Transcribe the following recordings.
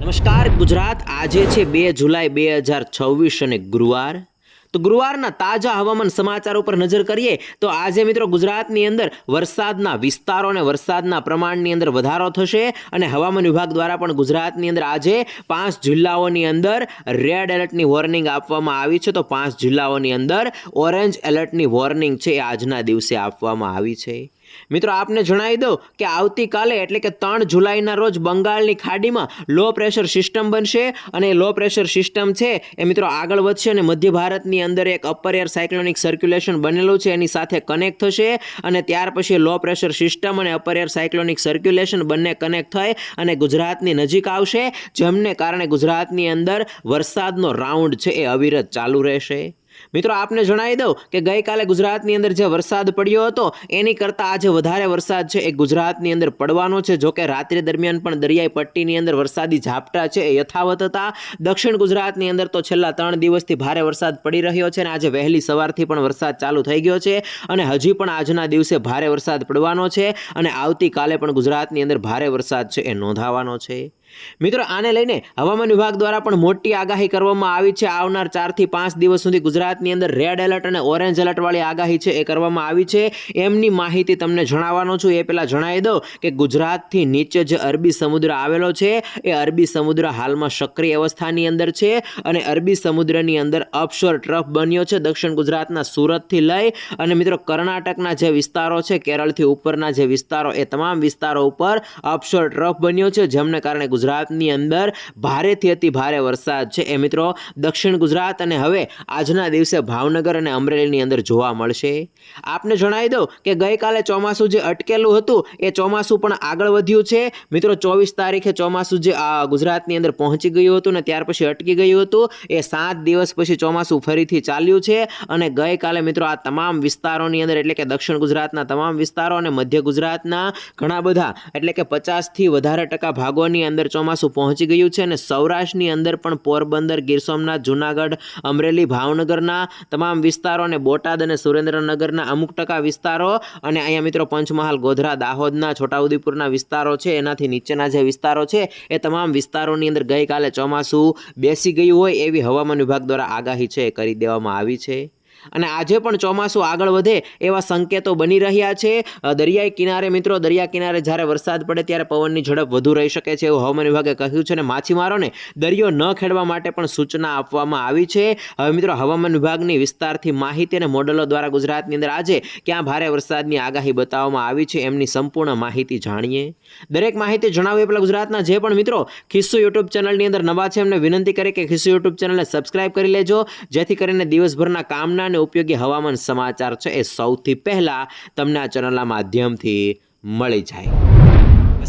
નમસ્કાર ગુજરાત, આજે છે 2 જુલાઈ 2026 અને ગુરુવાર. તો ગુરુવારના તાજા હવામાન સમાચાર ઉપર નજર કરીએ તો આજે મિત્રો ગુજરાતની અંદર વરસાદના વિસ્તારો અને વરસાદના પ્રમાણની અંદર વધારો થશે અને હવામાન વિભાગ દ્વારા પણ ગુજરાતની અંદર આજે 5 જિલ્લાઓની અંદર રેડ એલર્ટની વોર્નિંગ આપવામાં આવી છે. તો 5 જિલ્લાઓની અંદર ઓરેન્જ એલર્ટની વોર્નિંગ છે એ આજના દિવસે આપવામાં આવી છે. મિત્રો આપને જણાવી દઉં કે આવતીકાલે એટલે કે 3 જુલાઈના રોજ બંગાળની ખાડીમાં લો પ્રેશર સિસ્ટમ બનશે અને લો પ્રેશર સિસ્ટમ છે એ મિત્રો આગળ વધશે અને મધ્ય ભારતની અંદર એક અપર એર સાયક્લોનિક સર્ક્યુલેશન બનેલું છે એની સાથે કનેક્ટ થશે અને ત્યાર પછી લો પ્રેશર સિસ્ટમ અને અપર એર સાયક્લોનિક સર્ક્યુલેશન બંને કનેક્ટ થઈ અને ગુજરાતની નજીક આવશે, જેમને કારણે ગુજરાતની અંદર વરસાદનો રાઉન્ડ છે એ અવિરત ચાલુ રહેશે. મિત્રો આપને જણાવી દઉં કે ગઈકાલે ગુજરાતની અંદર જે વરસાદ પડ્યો હતો એની કરતાં આજે વધારે વરસાદ છે એ ગુજરાતની અંદર પડવાનો છે. જોકે રાત્રિ દરમિયાન પણ દરિયાઈ પટ્ટીની અંદર વરસાદી ઝાપટા છે એ યથાવત હતા. દક્ષિણ ગુજરાતની અંદર તો છેલ્લા 3 દિવસથી ભારે વરસાદ પડી રહ્યો છે અને આજે વહેલી સવારથી પણ વરસાદ ચાલુ થઈ ગયો છે અને હજી પણ આજના દિવસે ભારે વરસાદ પડવાનો છે અને આવતીકાલે પણ ગુજરાતની અંદર ભારે વરસાદ છે એ નોંધાવાનો છે. મિત્રો આને લઈને હવામાન વિભાગ દ્વારા પણ મોટી આગાહી કરવામાં આવી છે. આવનાર 4 થી 5 દિવસ સુધી ગુજરાતની અંદર રેડ એલર્ટ અને ઓરેન્જ એલર્ટ વાળી આગાહી છે એ કરવામાં આવી છે. એમની માહિતી તમને જણાવવાનો છું. એ પહેલા જણાવી દઉં કે ગુજરાતથી નીચે જે અરબી સમુદ્ર આવેલો છે એ અરબી સમુદ્ર હાલમાં સક્રિય અવસ્થાની અંદર છે અને અરબી સમુદ્રની અંદર અપશોર ટ્રફ બન્યો છે. દક્ષિણ ગુજરાતના સુરતથી લઈ અને મિત્રો કર્ણાટકના જે વિસ્તારો છે, કેરળથી ઉપરના જે વિસ્તારો, એ તમામ વિસ્તારો ઉપર અપશોર ટ્રફ બન્યો છે, જેમને કારણે ગુજરાતની અંદર ભારેથી અતિ ભારે વરસાદ છે એ મિત્રો દક્ષિણ ગુજરાત અને હવે આજના દિવસે ભાવનગર અને અમરેલીની અંદર જોવા મળશે. આપને જણાવી દઉં કે ગઈકાલે ચોમાસું જે અટકેલું હતું એ ચોમાસું પણ આગળ વધ્યું છે. મિત્રો 24 તારીખે ચોમાસું જે ગુજરાતની અંદર પહોંચી ગયું હતું ને ત્યાર પછી અટકી ગયું હતું, એ 7 દિવસ પછી ચોમાસું ફરીથી ચાલ્યું છે અને ગઈકાલે મિત્રો આ તમામ વિસ્તારોની અંદર એટલે કે દક્ષિણ ગુજરાતના તમામ વિસ્તારો અને મધ્ય ગુજરાતના ઘણા બધા એટલે કે 50% વધારે ભાગોની અંદર ચોમાસું પહોંચી ગયું છે અને સૌરાષ્ટ્રની અંદર પણ પોરબંદર, ગીર સોમનાથ, જૂનાગઢ, અમરેલી, ભાવનગરના તમામ વિસ્તારો અને બોટાદ અને સુરેન્દ્રનગરના અમુક ટકા વિસ્તારો અને અહીંયા મિત્રો પંચમહાલ, ગોધરા, દાહોદના, છોટાઉદેપુરના વિસ્તારો છે એનાથી નીચેના જે વિસ્તારો છે એ તમામ વિસ્તારોની અંદર ગઈકાલે ચોમાસું બેસી ગયું હોય એવી હવામાન વિભાગ દ્વારા આગાહી છે એ કરી દેવામાં આવી છે અને આજે પણ ચોમાસું આગળ વધે એવા સંકેતો બની રહ્યા છે. દરિયાઈ કિનારે મિત્રો દરિયા કિનારે જ્યારે વરસાદ પડે ત્યારે પવનની ઝડપ વધુ રહી શકે છે એવું હવામાન વિભાગે કહ્યું છે અને માછીમારોને દરિયો ન ખેડવા માટે પણ સૂચના આપવામાં આવી છે. હવે મિત્રો હવામાન વિભાગની વિસ્તારથી માહિતી અને મોડેલો દ્વારા ગુજરાતની અંદર આજે ક્યાં ભારે વરસાદની આગાહી બતાવવામાં આવી છે એમની સંપૂર્ણ માહિતી જાણીએ. દરેક માહિતી જણાવીએ પહેલાં ગુજરાતના જે પણ મિત્રો ખિસ્સુ યુટ્યુબ ચેનલની અંદર નવા છે એમને વિનંતી કરે કે ખિસ્સુ યુટ્યુબ ચેનલને સબસ્ક્રાઇબ કરી લેજો, જેથી કરીને દિવસભરના કામના ઉપયોગી હવામાન સમાચાર છે એ સૌથી પહેલા તમને આ ચેનલના માધ્યમથી મળી જાય.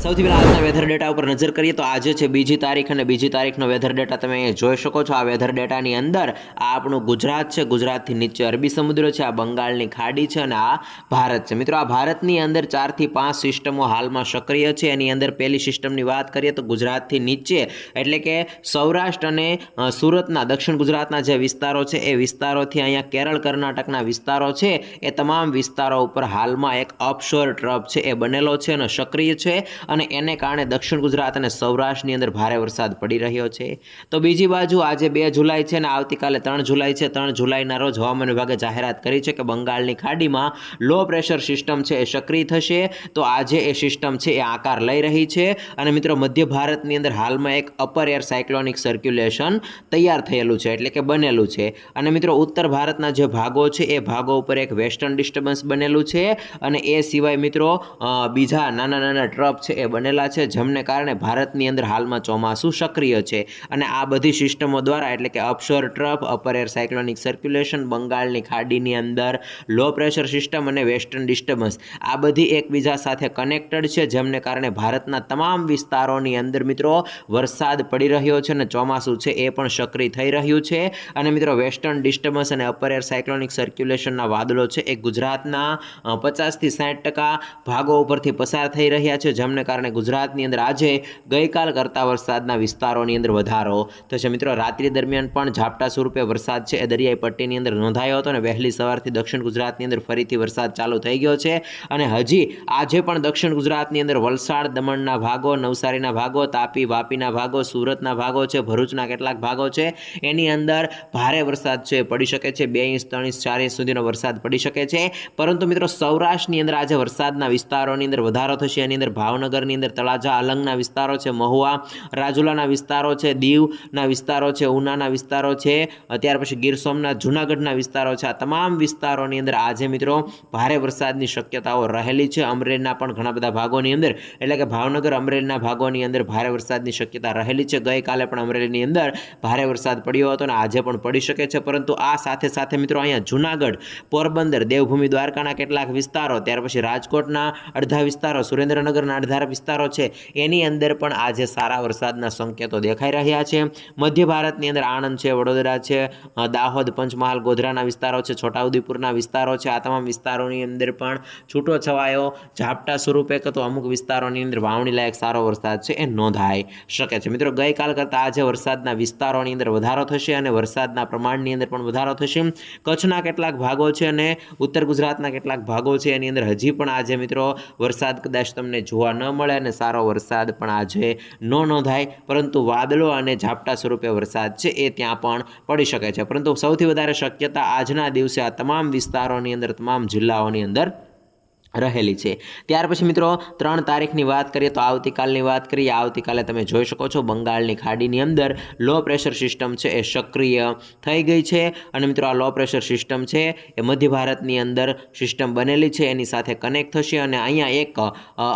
સૌથી પહેલા આજના વેધર ડેટા ઉપર નજર કરીએ તો આજે છે 2 તારીખ અને 2 તારીખનો વેધર ડેટા તમે અહીંયા જોઈ શકો છો. આ વેધર ડેટાની અંદર આ આપણું ગુજરાત છે, ગુજરાતથી નીચે અરબી સમુદ્ર છે, આ બંગાળની ખાડી છે અને આ ભારત છે. મિત્રો આ ભારતની અંદર 4 થી 5 સિસ્ટમો હાલમાં સક્રિય છે. એની અંદર પહેલી સિસ્ટમની વાત કરીએ તો ગુજરાતથી નીચે એટલે કે સૌરાષ્ટ્ર અને સુરતના દક્ષિણ ગુજરાતના જે વિસ્તારો છે એ વિસ્તારોથી અહીંયા કેરળ, કર્ણાટકના વિસ્તારો છે એ તમામ વિસ્તારો ઉપર હાલમાં એક અપશોર ટ્રફ છે એ બનેલો છે અને સક્રિય છે અને એને કારણે દક્ષિણ ગુજરાત અને સૌરાષ્ટ્રની અંદર ભારે વરસાદ પડી રહ્યો છે. તો બીજી બાજુ આજે 2 જુલાઈ છે અને આવતીકાલે 3 જુલાઈ છે. 3 જુલાઈના રોજ હવામાન વિભાગે જાહેરાત કરી છે કે બંગાળની ખાડીમાં લો પ્રેશર સિસ્ટમ છે એ સક્રિય થશે. તો આજે એ સિસ્ટમ છે એ આકાર લઈ રહી છે અને મિત્રો મધ્ય ભારતની અંદર હાલમાં એક અપર એર સાયક્લોનિક સર્ક્યુલેશન તૈયાર થયેલું છે એટલે કે બનેલું છે અને મિત્રો ઉત્તર ભારતના જે ભાગો છે એ ભાગો ઉપર એક વેસ્ટર્ન ડિસ્ટર્બન્સ બનેલું છે અને એ સિવાય મિત્રો બીજા નાના ટ્રફ છે એ બનેલા છે, જેમને કારણે ભારતની અંદર હાલમાં ચોમાસું સક્રિય છે અને આ બધી સિસ્ટમો દ્વારા એટલે કે offshore trough, upper air cyclonic circulation, બંગાળની ખાડીની અંદર લો પ્રેશર સિસ્ટમ અને વેસ્ટર્ન ડિસ્ટર્બન્સ આ બધી એકબીજા સાથે કનેક્ટેડ છે, જેમને કારણે ભારતના તમામ વિસ્તારોની અંદર મિત્રો વરસાદ પડી રહ્યો છે અને ચોમાસું છે એ પણ સક્રિય થઈ રહ્યું છે અને મિત્રો વેસ્ટર્ન ડિસ્ટર્બન્સ અને અપર એર સાયક્લોનિક સર્ક્યુલેશનના વાદળો છે એ ગુજરાતના 50 થી 60% ભાગો ઉપરથી પસાર થઈ રહ્યા છે, જેમને જેને કારણે ગુજરાતની અંદર આજે ગઈકાલ કરતાં વરસાદના વિસ્તારોની અંદર વધારો થશે મિત્રો। રાત્રિ દરમિયાન પણ ઝાપટા સ્વરૂપે વરસાદ છે એ દરિયાઈ પટ્ટીની અંદર નોંધાયો હતો અને વહેલી સવારથી દક્ષિણ ગુજરાતની અંદર ફરીથી વરસાદ ચાલુ થઈ ગયો છે અને હજી આજે પણ દક્ષિણ ગુજરાતની અંદર વલસાડ દમણના ભાગો, નવસારીના ભાગો, તાપી વાપીના ભાગો, સુરતના ભાગો છે, ભરૂચના કેટલાક ભાગો છે એની અંદર ભારે વરસાદ છે પડી શકે છે। 2 ઇંચ 3 ઇંચ 4 ઇંચ સુધીનો વરસાદ પડી શકે છે। પરંતુ મિત્રો સૌરાષ્ટ્રની અંદર આજે વરસાદના વિસ્તારોની અંદર વધારો થશે। એની અંદર ભાવનગરની અંદર તળાજા અલંગના વિસ્તારો છે, મહુવા રાજુલાના વિસ્તારો છે, દીવના વિસ્તારો છે, ઉનાના વિસ્તારો છે, ત્યાર પછી ગીર સોમનાથ જૂનાગઢના વિસ્તારો છે। આ તમામ વિસ્તારોની અંદર આજે મિત્રો ભારે વરસાદની શક્યતાઓ રહેલી છે। અમરેલીના પણ ઘણા બધા ભાગોની અંદર એટલે કે ભાવનગર અમરેલીના ભાગોની અંદર ભારે વરસાદની શક્યતા રહેલી છે। ગઈકાલે પણ અમરેલીની અંદર ભારે વરસાદ પડ્યો હતો અને આજે પણ પડી શકે છે। પરંતુ આ સાથે સાથે મિત્રો અહીંયા જૂનાગઢ, પોરબંદર, દેવભૂમિ દ્વારકાના કેટલાક વિસ્તારો, ત્યાર પછી રાજકોટના અડધા વિસ્તારો, સુરેન્દ્રનગરના અડધા વિસ્તારો છે એની અંદર પણ આજે સારા વરસાદના સંકેતો દેખાઈ રહ્યા છે। મધ્ય ભારતની અંદર આણંદ છે, વડોદરા છે, દાહોદ, પંચમહાલ, ગોધરાના વિસ્તારો છે, છોટાઉદેપુરના વિસ્તારો છે, આ તમામ વિસ્તારોની અંદર પણ છૂટો છવાયો ઝાપટા સ્વરૂપે તો અમુક વિસ્તારોની અંદર વાવણી લાયક સારો વરસાદ છે એ નોંધાઈ શકે છે। મિત્રો ગઈકાલ કરતાં આજે વરસાદના વિસ્તારોની અંદર વધારો થશે અને વરસાદના પ્રમાણની અંદર પણ વધારો થશે। કચ્છના કેટલાક ભાગો છે અને ઉત્તર ગુજરાતના કેટલાક ભાગો છે એની અંદર હજી પણ આજે મિત્રો વરસાદ કદાચ તમને જોવા ન મળે અને સારો વરસાદ પણ આજે ન નોંધાય, પરંતુ વાદળો અને ઝાપટા સ્વરૂપે વરસાદ છે એ ત્યાં પણ પડી શકે છે। પરંતુ સૌથી વધારે શક્યતા આજના દિવસે આ તમામ વિસ્તારોની અંદર, તમામ જિલ્લાઓની અંદર રહેલી છે। ત્યાર પછી મિત્રો 3 તારીખની વાત કરીએ તો આવતીકાલની વાત કરીએ। આવતીકાલે તમે જોઈ શકો છો બંગાળની ખાડીની અંદર લો પ્રેશર સિસ્ટમ છે એ સક્રિય થઈ ગઈ છે અને મિત્રો આ લો પ્રેશર સિસ્ટમ છે એ મધ્ય ભારતની અંદર સિસ્ટમ બનેલી છે એની સાથે કનેક્ટ થશે અને અહીંયા એક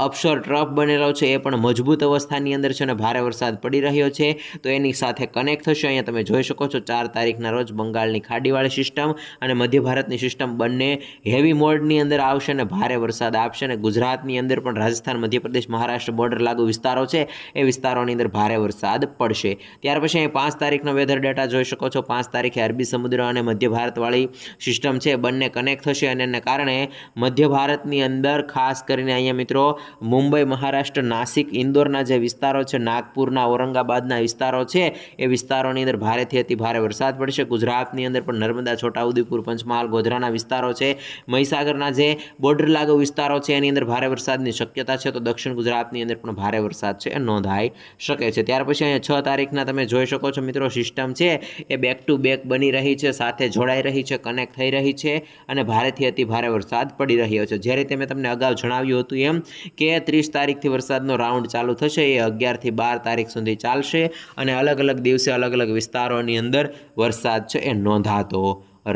અપશોર ટ્રફ બનેલો છે એ પણ મજબૂત અવસ્થાની અંદર છે અને ભારે વરસાદ પડી રહ્યો છે તો એની સાથે કનેક્ટ થશે। અહીંયા તમે જોઈ શકો છો 4 તારીખના રોજ બંગાળની ખાડીવાળી સિસ્ટમ અને મધ્ય ભારતની સિસ્ટમ બંને હેવી મોડની અંદર આવશે અને ભારે વરસાદ આપશે અને ગુજરાતની અંદર પણ રાજસ્થાન, મધ્યપ્રદેશ, મહારાષ્ટ્ર બોર્ડર લાગુ વિસ્તારો છે એ વિસ્તારોની અંદર ભારે વરસાદ પડશે। ત્યાર પછી અહીં 5 તારીખનો વેધર ડેટા જોઈ શકો છો। 5 તારીખે અરબી સમુદ્ર અને મધ્ય ભારતવાળી સિસ્ટમ છે બંને કનેક્ટ થશે અને એને કારણે મધ્ય ભારતની અંદર ખાસ કરીને અહીંયા મિત્રો મુંબઈ, મહારાષ્ટ્ર, નાસિક, ઇન્દોરના જે વિસ્તારો છે, નાગપુરના, ઔરંગાબાદના વિસ્તારો છે એ વિસ્તારોની અંદર ભારેથી અતિ ભારે વરસાદ પડશે। ગુજરાતની અંદર પણ નર્મદા, છોટાઉદેપુર, પંચમહાલ, ગોધરાના વિસ્તારો છે, મહીસાગરના જે બોર્ડર લાગુ વિસ્તારો છે એની અંદર ભારે વરસાદની શક્યતા છે તો દક્ષિણ ગુજરાતની અંદર પણ ભારે વરસાદ છે એ નોંધાઈ શકે છે। ત્યાર પછી અહીંયા 6 તારીખના તમે જોઈ શકો છો મિત્રો સિસ્ટમ છે એ બેક ટુ બેક બની રહી છે, સાથે જોડાઈ રહી છે, કનેક્ટ થઈ રહી છે અને ભારેથી અતિ ભારે વરસાદ પડી રહ્યો છે। જે રીતે મેં તમને અગાઉ જણાવ્યું હતું એમ કે 30 તારીખથી વરસાદનો રાઉન્ડ ચાલુ થશે, એ 11 થી 12 તારીખ સુધી ચાલશે અને અલગ અલગ દિવસે અલગ અલગ વિસ્તારોની અંદર વરસાદ છે એ નોંધાતો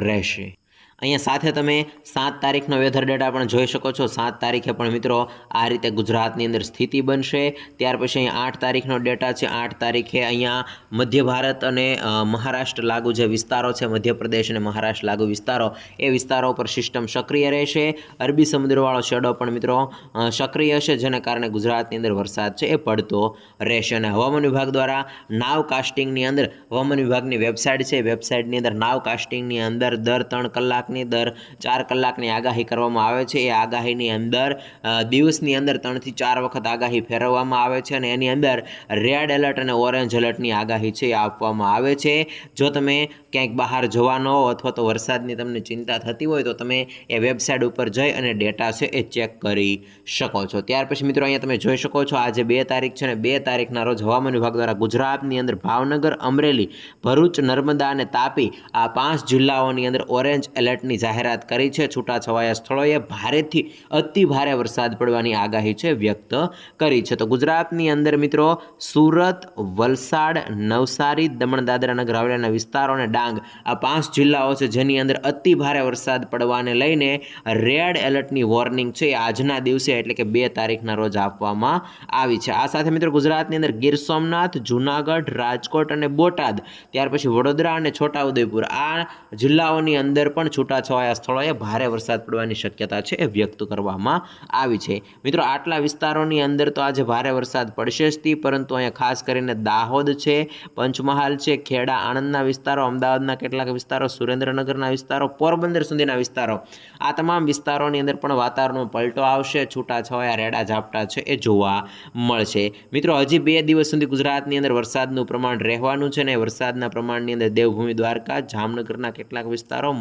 રહેશે। અહીંયા સાથે તમે 7 તારીખનો વેધર ડેટા પણ જોઈ શકો છો। 7 તારીખે પણ મિત્રો આ રીતે ગુજરાતની અંદર સ્થિતિ બનશે। ત્યાર પછી અહીંયા 8 તારીખનો ડેટા છે। 8 તારીખે અહીંયા મધ્ય ભારત અને મહારાષ્ટ્ર લાગુ જે વિસ્તારો છે, મધ્યપ્રદેશ અને મહારાષ્ટ્ર લાગુ વિસ્તારો, એ વિસ્તારો પર સિસ્ટમ સક્રિય રહેશે। અરબી સમુદ્રવાળો શેડો પણ મિત્રો સક્રિય હશે જેને કારણે ગુજરાતની અંદર વરસાદ છે એ પડતો રહેશે અને હવામાન વિભાગ દ્વારા નાવ કાસ્ટિંગની અંદર, હવામાન વિભાગની વેબસાઇટ છે, વેબસાઇટની અંદર નાવ કાસ્ટિંગની અંદર દર 3 કલાક દર 4 કલાકની આગાહી કરવામાં આવે છે। એ આગાહીની અંદર દિવસની અંદર 3 થી 4 વખત આગાહી ફેરવવામાં આવે છે અને એની અંદર રેડ એલર્ટ અને ઓરેન્જ એલર્ટની આગાહી છે એ આપવામાં આવે છે। જો તમે ક્યાંક બહાર જવાનો હો અથવા તો વરસાદની તમને ચિંતા થતી હોય તો તમે એ વેબસાઇટ ઉપર જઈ અને ડેટા છે એ ચેક કરી શકો છો। ત્યાર પછી મિત્રો અહીંયા તમે જોઈ શકો છો આજે 2 તારીખ છે અને 2 તારીખના રોજ હવામાન વિભાગ દ્વારા ગુજરાતની અંદર ભાવનગર, અમરેલી, ભરૂચ, નર્મદા અને તાપી આ 5 જિલ્લાઓની અંદર ઓરેન્જ એલર્ટની જાહેરાત કરી છે। છૂટાછવાયા સ્થળોએ ભારેથી અતિ ભારે વરસાદ પડવાની આગાહી છે વ્યક્ત કરી છે। તો ગુજરાતની અંદર મિત્રો સુરત, વલસાડ, નવસારી, દમણ, દાદરા નગર હવેલીના વિસ્તારો અને ડાંગ આ 5 જિલ્લાઓ છે જેની અંદર અતિ ભારે વરસાદ પડવાને લઈને રેડ એલર્ટની વોર્નિંગ છે એ આજના દિવસે એટલે કે 2 તારીખના રોજ આપવામાં આવી છે। આ સાથે મિત્રો ગુજરાતની અંદર ગીર સોમનાથ, જૂનાગઢ, રાજકોટ અને બોટાદ, ત્યાર પછી વડોદરા અને છોટાઉદેપુર આ જિલ્લાઓની અંદર પણ છૂટાછવાયા સ્થળોએ ભારે વરસાદ પડવાની શક્યતા છે એ વ્યક્ત કરવામાં આવી છે। મિત્રો આટલા વિસ્તારોની અંદર તો આજે ભારે વરસાદ પડશે જ તી, પરંતુ અહીંયા ખાસ કરીને દાહોદ છે, પંચમહાલ છે, ખેડા આણંદના વિસ્તારો, અમદાવાદના કેટલાક વિસ્તારો, સુરેન્દ્રનગરના વિસ્તારો, પોરબંદર સુધીના વિસ્તારો, આ તમામ વિસ્તારોની અંદર પણ વાતાવરણમાં પલટો આવશે, છૂટાછવાયા રેડા ઝાપટા છે એ જોવા મળશે। મિત્રો હજી 2 દિવસ સુધી ગુજરાતની અંદર વરસાદનું પ્રમાણ રહેવાનું છે ને વરસાદના પ્રમાણની અંદર દેવભૂમિ દ્વારકા, જામનગરના કેટલાક વિસ્તારો,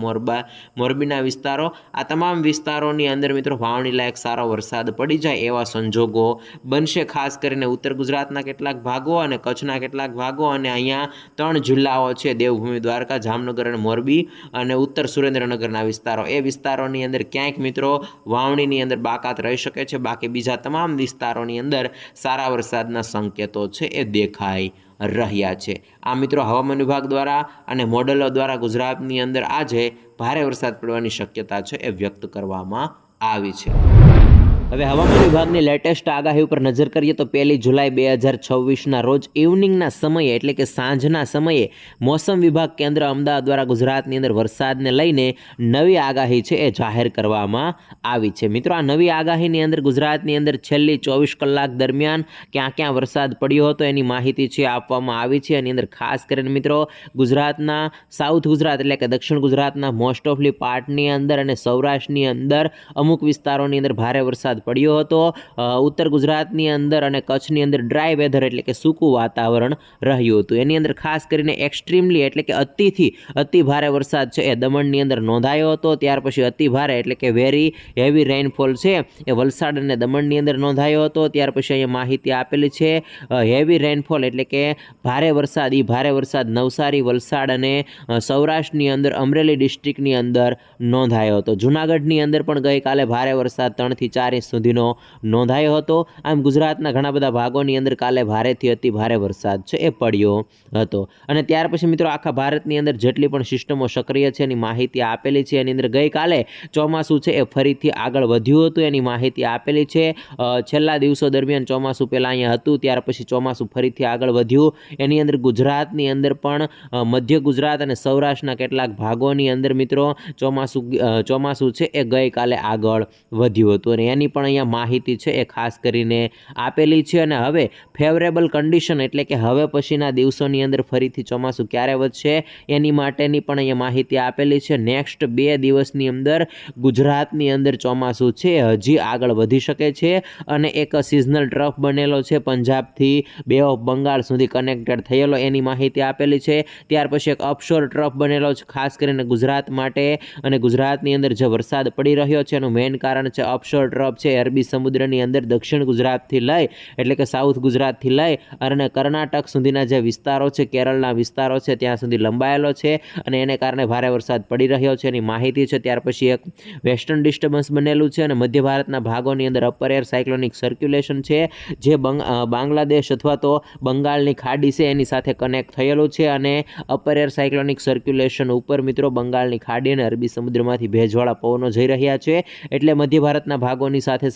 મોરબીના વિસ્તારો, આ તમામ વિસ્તારોની અંદર મિત્રો વાવણી લાયક સારો વરસાદ પડી જાય એવા સંજોગો બનશે। ખાસ કરીને ઉત્તર ગુજરાતના કેટલાક ભાગો અને કચ્છના કેટલાક ભાગો અને અહીંયા 3 જિલ્લાઓ છે દેવભૂમિ દ્વારકા, જામનગર અને મોરબી અને ઉત્તર સુરેન્દ્રનગરના વિસ્તારો, એ વિસ્તારોની અંદર ક્યાંક મિત્રો વાવણીની અંદર બાકાત રહી શકે છે। બાકી બીજા તમામ વિસ્તારોની અંદર સારા વરસાદના સંકેતો છે એ દેખાઈ રહ્યા છે। આ મિત્રો હવામાન વિભાગ દ્વારા અને મોડેલો દ્વારા ગુજરાતની અંદર આજે ભારે વરસાદ પડવાની શક્યતા છે એ વ્યક્ત કરવામાં આવી છે। હવે હવામાન વિભાગની લેટેસ્ટ આગાહી ઉપર નજર કરીએ તો 1 જુલાઈ 2026ના રોજ ઇવનિંગના સમયે એટલે કે સાંજના સમયે મોસમ વિભાગ કેન્દ્ર અમદાવાદ દ્વારા ગુજરાતની અંદર વરસાદને લઈને નવી આગાહી છે એ જાહેર કરવામાં આવી છે। મિત્રો આ નવી આગાહીની અંદર ગુજરાતની અંદર છેલ્લી 24 કલાક દરમિયાન ક્યાં ક્યાં વરસાદ પડ્યો હતો એની માહિતી છે આપવામાં આવી છે। એની અંદર ખાસ કરીને મિત્રો ગુજરાતના સાઉથ ગુજરાત એટલે કે દક્ષિણ ગુજરાતના મોસ્ટ ઓફલી પાર્ટની અંદર અને સૌરાષ્ટ્રની અંદર અમુક વિસ્તારોની અંદર ભારે વરસાદ પડ્યો હતો। ઉત્તર ગુજરાતની અંદર અને કચ્છની અંદર ડ્રાય વેધર એટલે કે સૂકું વાતાવરણ રહ્યું હતું। એની અંદર ખાસ કરીને એક્સ્ટ્રીમલી એટલે કે અતિ ભારે વરસાદ છે એ દમણની અંદર નોંધાયો હતો। ત્યાર પછી અતિ ભારે એટલે કે વેરી હેવી રેઇનફોલ છે એ વલસાડ અને દમણની અંદર નોંધાયો હતો। ત્યાર પછી અહીંયા માહિતી આપેલી છે હેવી રેઇનફોલ એટલે કે ભારે વરસાદ નવસારી, વલસાડ અને સૌરાષ્ટ્રની અંદર અમરેલી ડિસ્ટ્રિક્ટની અંદર નોંધાયો હતો। જૂનાગઢની અંદર પણ ગઈકાલે ભારે વરસાદ 3 થી 4 ઇંચ સુધીનો નોંધાયો હતો। આમ ગુજરાતના ઘણા બધા ભાગોની અંદર કાલે ભારેથી અતિ ભારે વરસાદ છે એ પડ્યો હતો। અને ત્યાર પછી મિત્રો આખા ભારતની અંદર જેટલી પણ સિસ્ટમો સક્રિય છે એની માહિતી આપેલી છે। એની અંદર ગઈકાલે ચોમાસું છે એ ફરીથી આગળ વધ્યું હતું એની માહિતી આપેલી છે। છેલ્લા દિવસો દરમિયાન ચોમાસું પહેલાં અહીંયા હતું, ત્યાર પછી ચોમાસું ફરીથી આગળ વધ્યું। એની અંદર ગુજરાતની અંદર પણ મધ્ય ગુજરાત અને સૌરાષ્ટ્રના કેટલાક ભાગોની અંદર મિત્રો ચોમાસું છે એ ગઈકાલે આગળ વધ્યું હતું અને એની પણ અહીંયા માહિતી છે એ ખાસ કરીને આપેલી છે। અને હવે ફેવરેબલ કન્ડિશન એટલે કે હવે પછીના દિવસોની અંદર ફરીથી ચોમાસું ક્યારે વધશે એની માટેની પણ અહીંયા માહિતી આપેલી છે। નેક્સ્ટ 2 દિવસની અંદર ગુજરાતની અંદર ચોમાસું છે હજી આગળ વધી શકે છે અને એક સિઝનલ ટ્રફ બનેલો છે પંજાબથી બે ઓફ બંગાળ સુધી કનેક્ટેડ થયેલો એની માહિતી આપેલી છે। ત્યાર પછી એક અપશોર ટ્રફ બનેલો છે ખાસ કરીને ગુજરાત માટે અને ગુજરાતની અંદર જે વરસાદ પડી રહ્યો છે એનું મેઇન કારણ છે અપશોર ટ્રફ છે અરબી સમુદ્રની અંદર દક્ષિણ ગુજરાતથી લઈ એટલે કે સાઉથ ગુજરાતથી લઈ અને કર્ણાટક સુધીના જે વિસ્તારો છે, કેરળના વિસ્તારો છે ત્યાં સુધી લંબાયેલો છે અને એને કારણે ભારે વરસાદ પડી રહ્યો છે એની માહિતી છે। ત્યાર પછી એક વેસ્ટર્ન ડિસ્ટર્બન્સ બનેલું છે અને મધ્ય ભારતના ભાગોની અંદર અપર એર સાયક્લોનિક સર્ક્યુલેશન છે જે બાંગ્લાદેશ અથવા તો બંગાળની ખાડી છે એની સાથે કનેક્ટ થયેલું છે અને અપર એર સાયક્લોનિક સર્ક્યુલેશન ઉપર મિત્રો બંગાળની ખાડી અને અરબી સમુદ્રમાંથી ભેજવાળા પવનો જઈ રહ્યા છે એટલે મધ્ય ભારતના ભાગોની સાથે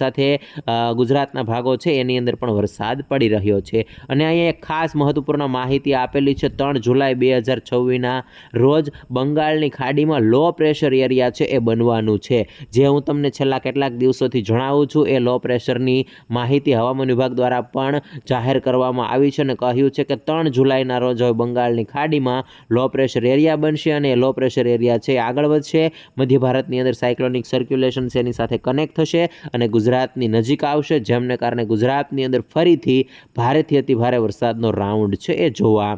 ગુજરાતના ભાગો છે એની અંદર પણ વરસાદ પડી રહ્યો છે। અને અહીંયા એક ખાસ મહત્વપૂર્ણ માહિતી આપેલી છે 3 જુલાઈ 2026ના રોજ બંગાળની ખાડીમાં લો પ્રેશર એરિયા છે એ બનવાનું છે। જે હું તમને છેલ્લા કેટલાક દિવસોથી જણાવું છું એ લો પ્રેશરની માહિતી હવામાન વિભાગ દ્વારા પણ જાહેર કરવામાં આવી છે અને કહ્યું છે કે 3 જુલાઈના રોજ હવે બંગાળની ખાડીમાં લો પ્રેશર એરિયા બનશે અને એ લો પ્રેશર એરિયા છે આગળ વધશે, મધ્ય ભારતની અંદર સાયક્લોનિક સર્ક્યુલેશન છે એની સાથે કનેક્ટ થશે અને ગુજરાતની નજીક આવશે જેમને કારણે ગુજરાતની અંદર ફરીથી ભારેથી અતિ ભારે વરસાદનો રાઉન્ડ છે એ જોવા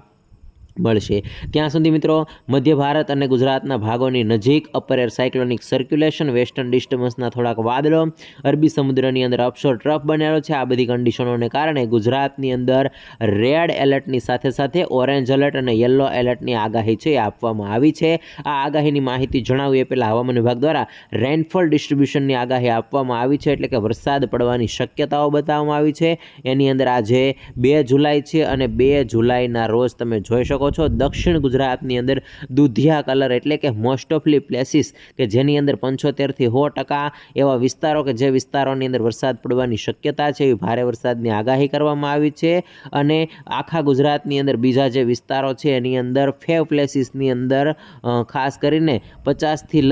મળશે। ત્યાં સુધી મિત્રો મધ્ય ભારત અને ગુજરાતના ભાગોની નજીક upper air cyclonic circulation, western ડિસ્ટર્બન્સના થોડાક વાદળો, અરબી સમુદ્રની અંદર અપશોર ટ્રફ બનેલો છે। આ બધી કન્ડિશનોને કારણે ગુજરાતની અંદર રેડ એલર્ટની સાથે ઓરેન્જ એલર્ટ અને યલો એલર્ટની આગાહી છે એ આપવામાં આવી છે। આ આગાહીની માહિતી જણાવી એ પહેલાં હવામાન વિભાગ દ્વારા રેનફોલ ડિસ્ટ્રીબ્યુશનની આગાહી આપવામાં આવી છે એટલે કે વરસાદ પડવાની શક્યતાઓ બતાવવામાં આવી છે। એની અંદર આજે 2 જુલાઈ છે અને 2 જુલાઈના રોજ તમે જોઈ શકો શકો છો દક્ષિણ ગુજરાતની અંદર દુધિયા કલર એટલે કે મોસ્ટ ઓફલી પ્લેસીસ કે જેની અંદર 75 થી 100% એવા વિસ્તારો કે જે વિસ્તારોની અંદર વરસાદ પડવાની શક્યતા છે, એવી ભારે વરસાદની આગાહી કરવામાં આવી છે. અને આખા ગુજરાતની અંદર બીજા જે વિસ્તારો છે એની અંદર ફેવ પ્લેસીસની અંદર ખાસ કરીને 25 થી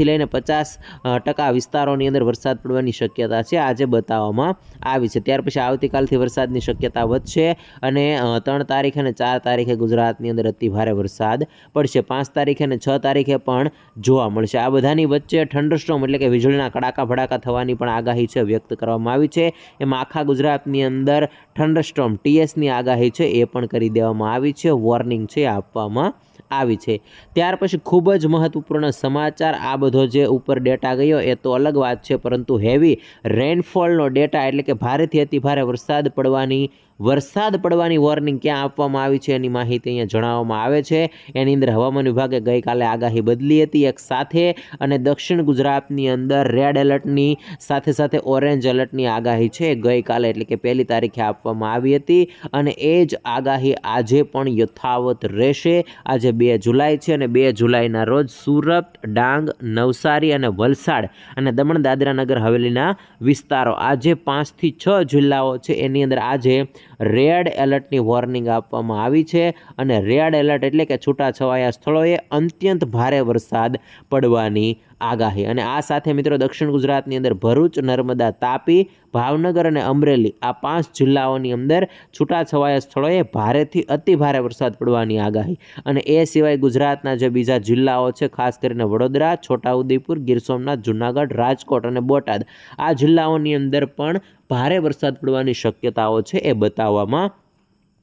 લઈને 50% વિસ્તારોની અંદર વરસાદ પડવાની શક્યતા છે આજે બતાવવામાં આવી છે. ત્યાર પછી આવતીકાલથી વરસાદની શક્યતા વધશે અને 3 તારીખ અને 4 તારીખે ગુજરાતની અંદર અતિ ભારે વરસાદ પડશે. 5 તારીખે અને 6 તારીખે પણ જોવા મળશે. આ બધાની વચ્ચે થંડરસ્ટોર્મ એટલે કે વીજળીના કડાકા ભડાકા થવાની પણ આગાહી છે વ્યક્ત કરવામાં આવી છે. એમાં આખા ગુજરાતની અંદર થંડરસ્ટોર્મ TSની આગાહી છે એ પણ કરી દેવામાં આવી છે, વોર્નિંગ છે આપવામાં આવી છે. ત્યાર પછી ખૂબ જ મહત્વપૂર્ણ સમાચાર, આ બધો જે ઉપર ડેટા ગયો એ તો અલગ વાત છે, પરંતુ હેવી રેનફોલનો ડેટા એટલે કે ભારેથી અતિ ભારે વરસાદ પડવાની વોર્નિંગ ક્યાં આપવામાં આવી છે એની માહિતી અહીંયા જણાવવામાં આવે છે. એની અંદર હવામાન વિભાગે ગઈકાલે આગાહી બદલી હતી એક સાથે, અને દક્ષિણ ગુજરાતની અંદર રેડ એલર્ટની સાથે સાથે ઓરેન્જ એલર્ટની આગાહી છે ગઈકાલે એટલે કે 1 તારીખે આપવામાં આવી હતી. અને એ જ આગાહી આજે પણ યથાવત રહેશે. આજે 2 જુલાઈ છે અને 2 જુલાઈના રોજ સુરત, ડાંગ, નવસારી અને વલસાડ અને દમણ દાદરા નગર હવેલીના વિસ્તારો, આજે 5 થી 6 જિલ્લાઓ છે એની અંદર આજે રેડ એલર્ટની વોર્નિંગ આપવામાં આવી છે. અને રેડ એલર્ટ એટલે કે છૂટાછવાયા સ્થળોએ અત્યંત ભારે વરસાદ પડવાની આગાહી. અને આ સાથે મિત્રો દક્ષિણ ગુજરાતની અંદર ભરૂચ, નર્મદા, તાપી, ભાવનગર અને અમરેલી આ 5 જિલ્લાઓની અંદર છૂટાછવાયા સ્થળોએ ભારેથી અતિ ભારે વરસાદ પડવાની આગાહી. અને એ સિવાય ગુજરાતના જે બીજા જિલ્લાઓ છે ખાસ કરીને વડોદરા, છોટાઉદેપુર, ગીર સોમનાથ, જૂનાગઢ, રાજકોટ અને બોટાદ આ જિલ્લાઓની અંદર પણ ભારે વરસાદ પડવાની શક્યતાઓ છે એ બતાવવામાં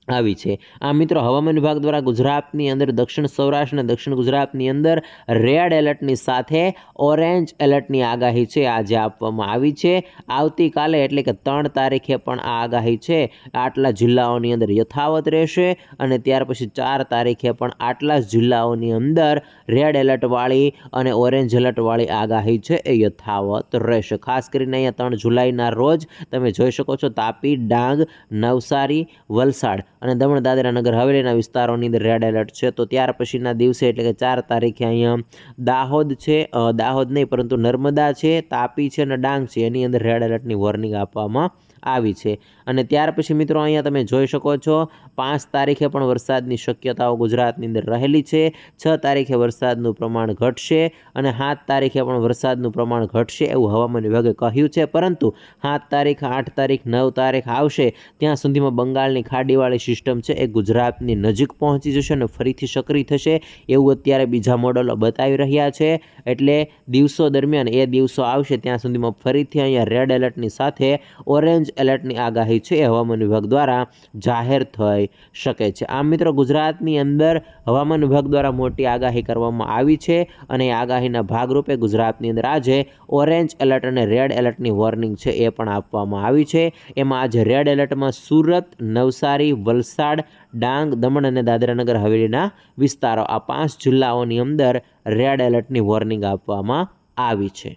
આવી છે. આ મિત્રો હવામાન વિભાગ દ્વારા ગુજરાતની અંદર દક્ષિણ સૌરાષ્ટ્ર અને દક્ષિણ ગુજરાતની અંદર રેડ એલર્ટની સાથે ઓરેન્જ એલર્ટની આગાહી છે આજે આપવામાં આવી છે. આવતીકાલે એટલે કે 3 તારીખે પણ આ આગાહી છે આટલા જિલ્લાઓની અંદર યથાવત રહેશે. અને ત્યાર પછી 4 તારીખે પણ આટલા જ જિલ્લાઓની અંદર રેડ એલર્ટવાળી અને ઓરેન્જ એલર્ટવાળી આગાહી છે એ યથાવત રહેશે. ખાસ કરીને અહીંયા 3 જુલાઈના રોજ તમે જોઈ શકો છો તાપી, ડાંગ, નવસારી, વલસાડ અને દમણ દાદરા નગર હવેલીના વિસ્તારોની અંદર રેડ એલર્ટ છે. તો ત્યાર પછીના દિવસે એટલે કે 4 તારીખે અહીંયા દાહોદ છે, દાહોદ નહીં પરંતુ નર્મદા છે, તાપી છે અને ડાંગ છે એની અંદર રેડ એલર્ટની વોર્નિંગ આપવામાં આવી છે. અને ત્યાર પછી મિત્રો અહીંયા તમે જોઈ શકો છો 5 તારીખે પણ વરસાદની શક્યતાઓ ગુજરાતની અંદર રહેલી છે. 6 તારીખે વરસાદનું પ્રમાણ ઘટશે અને 7 તારીખે પણ વરસાદનું પ્રમાણ ઘટશે એવું હવામાન વિભાગે કહ્યું છે. પરંતુ 7 તારીખ, 8 તારીખ, 9 તારીખ આવશે ત્યાં સુધીમાં બંગાળની ખાડીવાળી સિસ્ટમ છે એ ગુજરાતની નજીક પહોંચી જશે અને ફરીથી સક્રિય થશે એવું અત્યારે બીજા મોડલો બતાવી રહ્યા છે. એટલે દિવસો દરમિયાન એ દિવસો આવશે ત્યાં સુધીમાં ફરીથી અહીંયા રેડ એલર્ટની સાથે ઓરેન્જ એલર્ટની આગાહી છે એ હવામાન વિભાગ દ્વારા જાહેર થઈ શકે છે. આમ મિત્રો ગુજરાતની અંદર હવામાન વિભાગ દ્વારા મોટી આગાહી કરવામાં આવી છે અને એ આગાહીના ભાગરૂપે ગુજરાતની અંદર આજે ઓરેન્જ એલર્ટ અને રેડ એલર્ટની વોર્નિંગ છે એ પણ આપવામાં આવી છે. એમાં આજે રેડ એલર્ટમાં સુરત, નવસારી, વલસાડ, ડાંગ, દમણ અને દાદરાનગર હવેલીના વિસ્તારો આ 5 જિલ્લાઓની અંદર રેડ એલર્ટની વોર્નિંગ આપવામાં આવી છે.